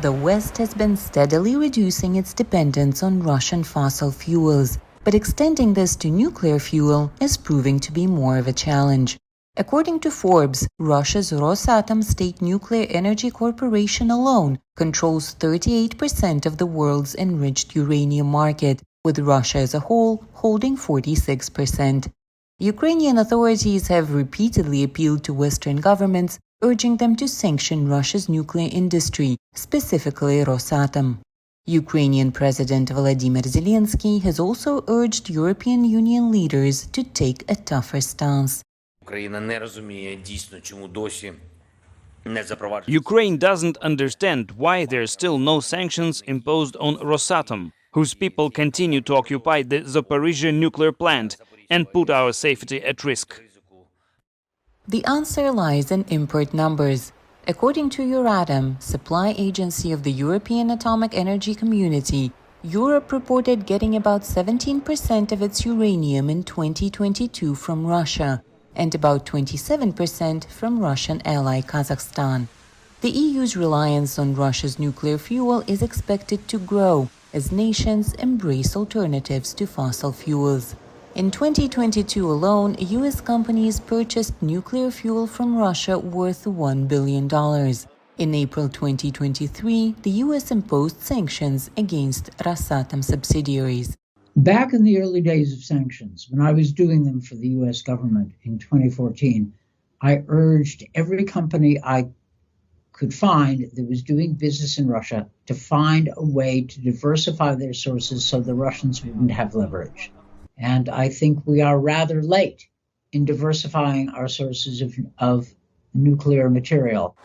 The West has been steadily reducing its dependence on Russian fossil fuels, but extending this to nuclear fuel is proving to be more of a challenge. According to Forbes, Russia's Rosatom State Nuclear Energy Corporation alone controls 38% of the world's enriched uranium market, with Russia as a whole holding 46%. Ukrainian authorities have repeatedly appealed to Western governments, urging them to sanction Russia's nuclear industry, specifically Rosatom. Ukrainian President Volodymyr Zelensky has also urged European Union leaders to take a tougher stance. Ukraine doesn't understand why there are still no sanctions imposed on Rosatom, whose people continue to occupy the Zaporizhzhia nuclear plant and put our safety at risk. The answer lies in import numbers. According to Euratom, supply agency of the European Atomic Energy Community, Europe reported getting about 17% of its uranium in 2022 from Russia, and about 27% from Russian ally Kazakhstan. The EU's reliance on Russia's nuclear fuel is expected to grow as nations embrace alternatives to fossil fuels. In 2022 alone, U.S. companies purchased nuclear fuel from Russia worth $1 billion. In April 2023, the U.S. imposed sanctions against Rosatom subsidiaries. Back in the early days of sanctions, when I was doing them for the U.S. government in 2014, I urged every company I could find that was doing business in Russia to find a way to diversify their sources so the Russians wouldn't have leverage. And I think we are rather late in diversifying our sources of nuclear material.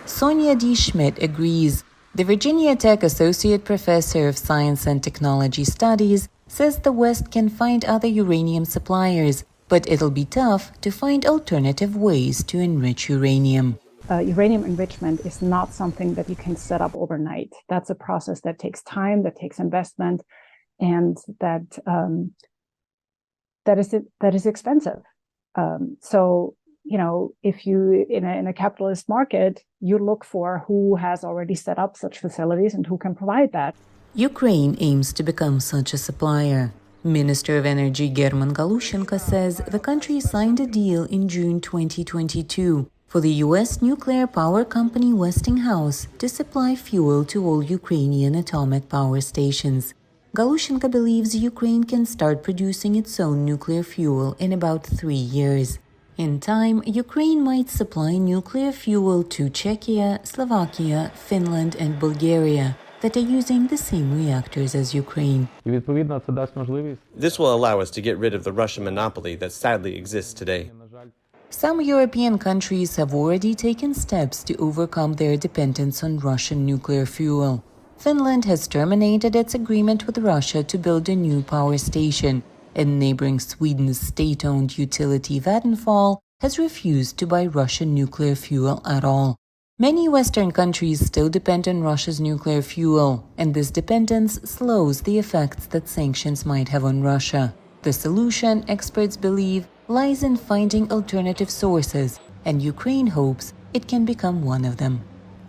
Sonia D. Schmidt agrees. The Virginia Tech Associate Professor of Science and Technology Studies says the West can find other uranium suppliers, but it'll be tough to find alternative ways to enrich uranium. Uranium enrichment is not something that you can set up overnight. That's a process that takes time, that takes investment, and that is expensive. So, if you in a capitalist market, you look for who has already set up such facilities and who can provide that. Ukraine aims to become such a supplier. Minister of Energy German Galushenko says the country signed a deal in June 2022 for the U.S. nuclear power company Westinghouse to supply fuel to all Ukrainian atomic power stations. Galushenko believes Ukraine can start producing its own nuclear fuel in about 3 years. In time, Ukraine might supply nuclear fuel to Czechia, Slovakia, Finland, and Bulgaria that are using the same reactors as Ukraine. This will allow us to get rid of the Russian monopoly that sadly exists today. Some European countries have already taken steps to overcome their dependence on Russian nuclear fuel. Finland has terminated its agreement with Russia to build a new power station, and neighboring Sweden's state-owned utility Vattenfall has refused to buy Russian nuclear fuel at all. Many Western countries still depend on Russia's nuclear fuel, and this dependence slows the effects that sanctions might have on Russia. The solution, experts believe, lies in finding alternative sources, and Ukraine hopes it can become one of them.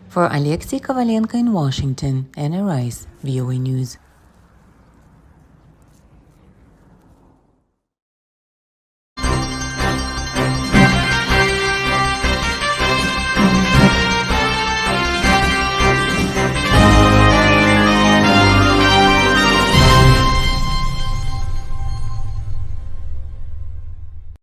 For Alexei Kovalenko in Washington, Anna Rice, VOA News.